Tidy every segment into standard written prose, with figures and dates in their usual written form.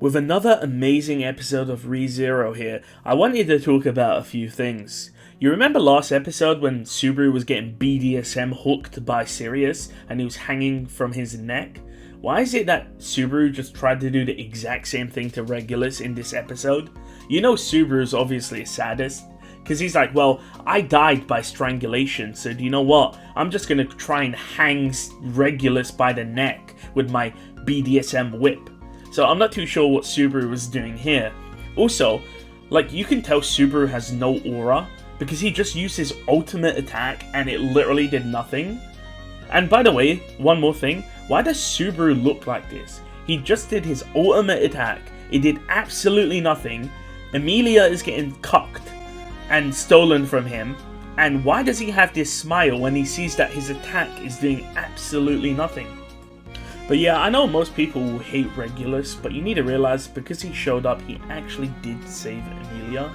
With another amazing episode of ReZero here, I wanted to talk about a few things. You remember last episode when Subaru was getting BDSM hooked by Sirius and he was hanging from his neck? Why is it that Subaru just tried to do the exact same thing to Regulus in this episode? You know Subaru's obviously a sadist, because he's like, well, I died by strangulation, so do you know what? I'm just gonna try and hang Regulus by the neck with my BDSM whip. So I'm not too sure what Subaru was doing here. Also, like, you can tell Subaru has no aura because he just used his ultimate attack and it literally did nothing. And by the way, one more thing, why does Subaru look like this? He just did his ultimate attack, it did absolutely nothing. Emilia is getting cucked and stolen from him, and why does he have this smile when he sees that his attack is doing absolutely nothing? But yeah, I know most people will hate Regulus, but you need to realize because he showed up, he actually did save Emilia.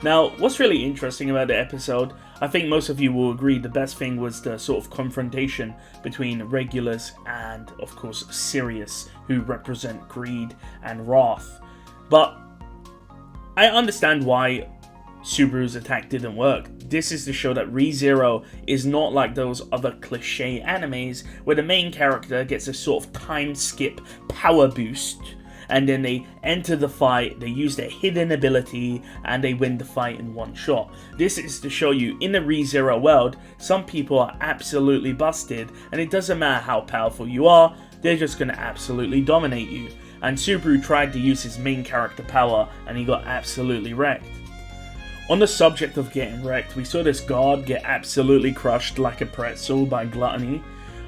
Now, what's really interesting about the episode, I think most of you will agree the best thing was the sort of confrontation between Regulus and, of course, Sirius, who represent greed and wrath. But I understand why Subaru's attack didn't work. This is to show that ReZero is not like those other cliche animes where the main character gets a sort of time skip power boost and then they enter the fight, they use their hidden ability and they win the fight in one shot. This is to show you in the ReZero world, some people are absolutely busted and it doesn't matter how powerful you are, they're just going to absolutely dominate you. And Subaru tried to use his main character power and he got absolutely wrecked. On the subject of getting wrecked, we saw this guard get absolutely crushed like a pretzel by Gluttony.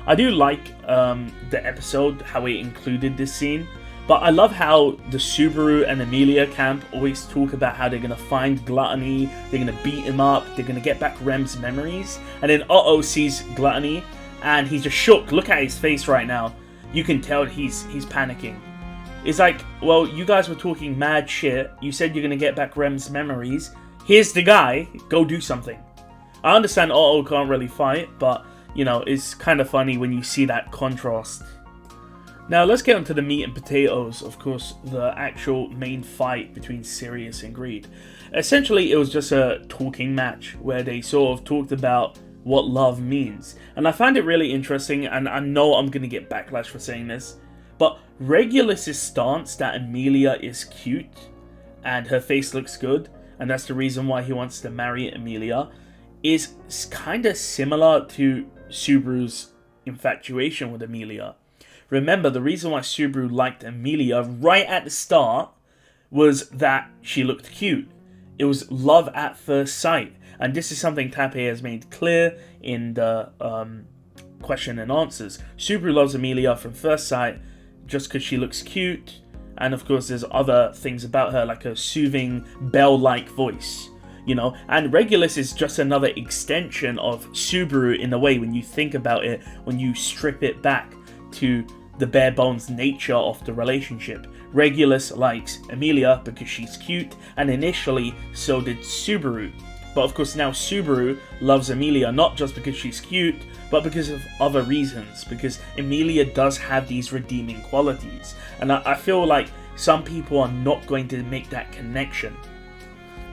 I do like the episode, how it included this scene, but I love how the Subaru and Emilia camp always talk about how they're going to find Gluttony, they're going to beat him up, they're going to get back Rem's memories, and then Otto sees Gluttony and he's just shook. Look at his face right now. You can tell he's panicking. It's like, well, you guys were talking mad shit, you said you're going to get back Rem's memories, here's the guy, go do something. I understand Otto can't really fight, but, you know, it's kind of funny when you see that contrast. Now, let's get onto the meat and potatoes, of course, the actual main fight between Sirius and Greed. Essentially, it was just a talking match, where they sort of talked about what love means. And I found it really interesting, and I know I'm going to get backlash for saying this, but Regulus' stance that Emilia is cute, and her face looks good, and that's the reason why he wants to marry Emilia, is kind of similar to Subaru's infatuation with Emilia. Remember, the reason why Subaru liked Emilia right at the start was that she looked cute. It was love at first sight, and this is something Tape has made clear in the question and answers. Subaru loves Emilia from first sight just because she looks cute. And of course, there's other things about her, like a soothing, bell-like voice, you know. And Regulus is just another extension of Subaru in a way when you think about it, when you strip it back to the bare-bones nature of the relationship. Regulus likes Emilia because she's cute, and initially, so did Subaru. But of course, now Subaru loves Emilia not just because she's cute, but because of other reasons. Because Emilia does have these redeeming qualities. And I feel like some people are not going to make that connection.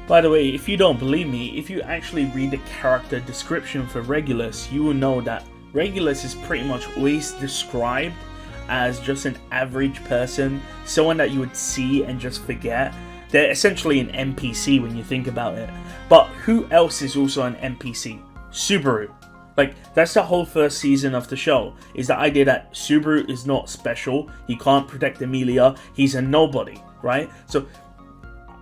By the way, if you don't believe me, if you actually read the character description for Regulus, you will know that Regulus is pretty much always described as just an average person, someone that you would see and just forget. They're essentially an NPC when you think about it. But who else is also an NPC? Subaru. Like, that's the whole first season of the show, is the idea that Subaru is not special, he can't protect Emilia, he's a nobody, right? So,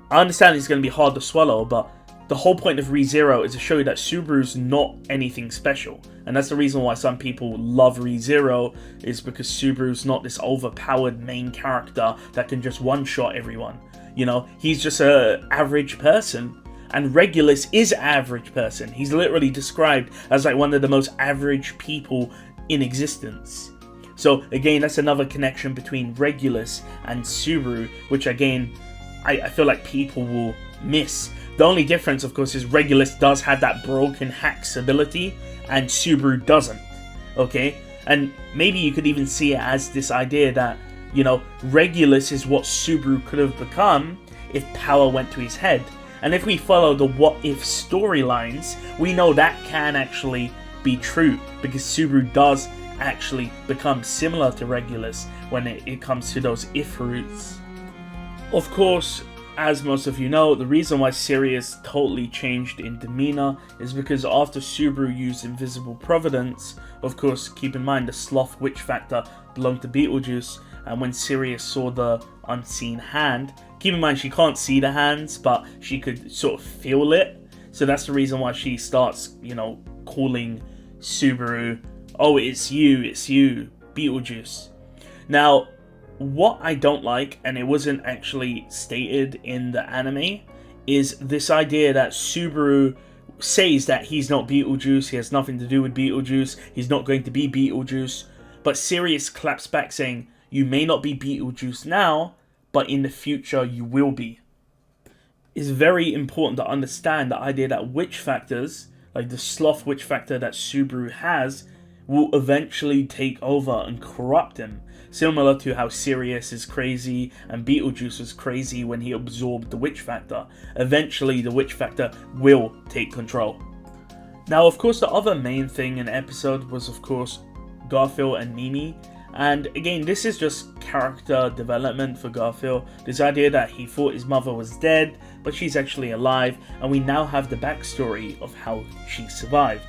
I understand it's going to be hard to swallow, but the whole point of ReZero is to show you that Subaru's not anything special. And that's the reason why some people love ReZero, is because Subaru's not this overpowered main character that can just one-shot everyone. You know, he's just an average person. And Regulus is an average person. He's literally described as like one of the most average people in existence. So again, that's another connection between Regulus and Subaru, which again, I feel like people will miss. The only difference, of course, is Regulus does have that broken hacks ability, and Subaru doesn't. Okay? And maybe you could even see it as this idea that You know, Regulus is what Subaru could have become if power went to his head. And if we follow the what-if storylines, we know that can actually be true, because Subaru does actually become similar to Regulus when it comes to those if roots. Of course, as most of you know, the reason why Sirius totally changed in demeanor is because after Subaru used Invisible Providence, of course, keep in mind the sloth witch factor belonged to Betelgeuse, and when Sirius saw the unseen hand, keep in mind she can't see the hands, but she could sort of feel it, so that's the reason why she starts, you know, calling Subaru, "Oh, it's you, Betelgeuse." Now, what I don't like, and it wasn't actually stated in the anime, is this idea that Subaru says that he's not Betelgeuse, he has nothing to do with Betelgeuse, he's not going to be Betelgeuse, but Sirius claps back saying, "You may not be Betelgeuse now, but in the future you will be." It's very important to understand the idea that witch factors, like the sloth witch factor that Subaru has, will eventually take over and corrupt him. Similar to how Sirius is crazy and Betelgeuse was crazy when he absorbed the witch factor. Eventually the witch factor will take control. Now, of course, the other main thing in the episode was, of course, Garfield and Mimi. And again, this is just character development for Garfield. This idea that he thought his mother was dead, but she's actually alive, and we now have the backstory of how she survived.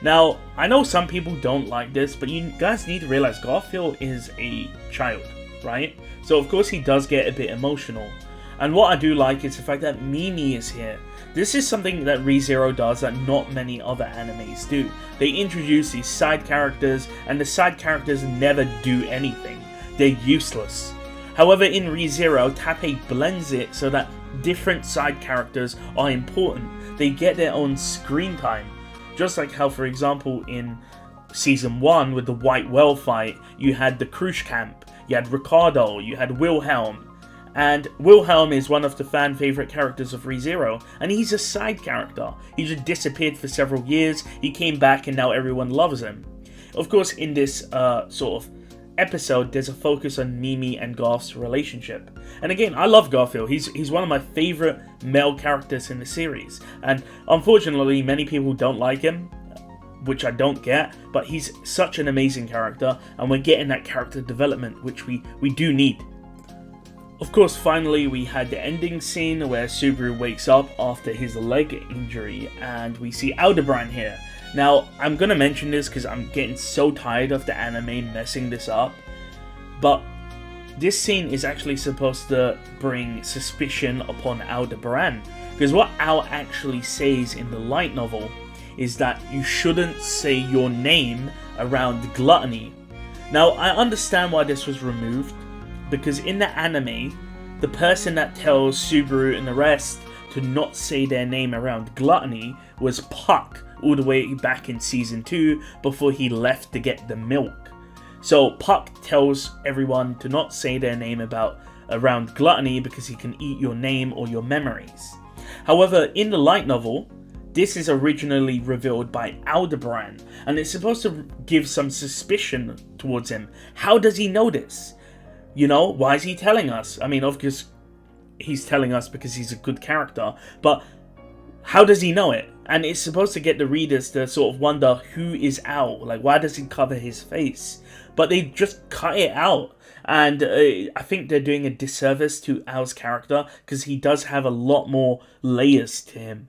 Now, I know some people don't like this, but you guys need to realize Garfield is a child, right? So of course he does get a bit emotional. And what I do like is the fact that Mimi is here. This is something that ReZero does that not many other animes do. They introduce these side characters, and the side characters never do anything. They're useless. However, in ReZero, Tappei blends it so that different side characters are important. They get their own screen time. Just like how, for example, in Season 1 with the White Whale fight, you had the Cruise Camp, you had Ricardo, you had Wilhelm. And Wilhelm is one of the fan favourite characters of ReZero, and he's a side character. He just disappeared for several years, he came back and now everyone loves him. Of course, in this sort of episode, there's a focus on Mimi and Garth's relationship. And again, I love Garfield. He's one of my favourite male characters in the series. And unfortunately, many people don't like him, which I don't get, but he's such an amazing character, and we're getting that character development, which we do need. Of course, finally, we had the ending scene where Subaru wakes up after his leg injury, and we see Aldebaran here. Now, I'm going to mention this because I'm getting so tired of the anime messing this up, but this scene is actually supposed to bring suspicion upon Aldebaran, because what Al actually says in the light novel is that you shouldn't say your name around Gluttony. Now, I understand why this was removed, because in the anime, the person that tells Subaru and the rest to not say their name around Gluttony was Puck, all the way back in Season 2, before he left to get the milk. So Puck tells everyone to not say their name around Gluttony because he can eat your name or your memories. However, in the light novel, this is originally revealed by Aldebaran, and it's supposed to give some suspicion towards him. How does he know this? You know, why is he telling us? I mean, of course, he's telling us because he's a good character, but how does he know it? And it's supposed to get the readers to sort of wonder, who is Al? Like, why does he cover his face? But they just cut it out. And I think they're doing a disservice to Al's character, because he does have a lot more layers to him.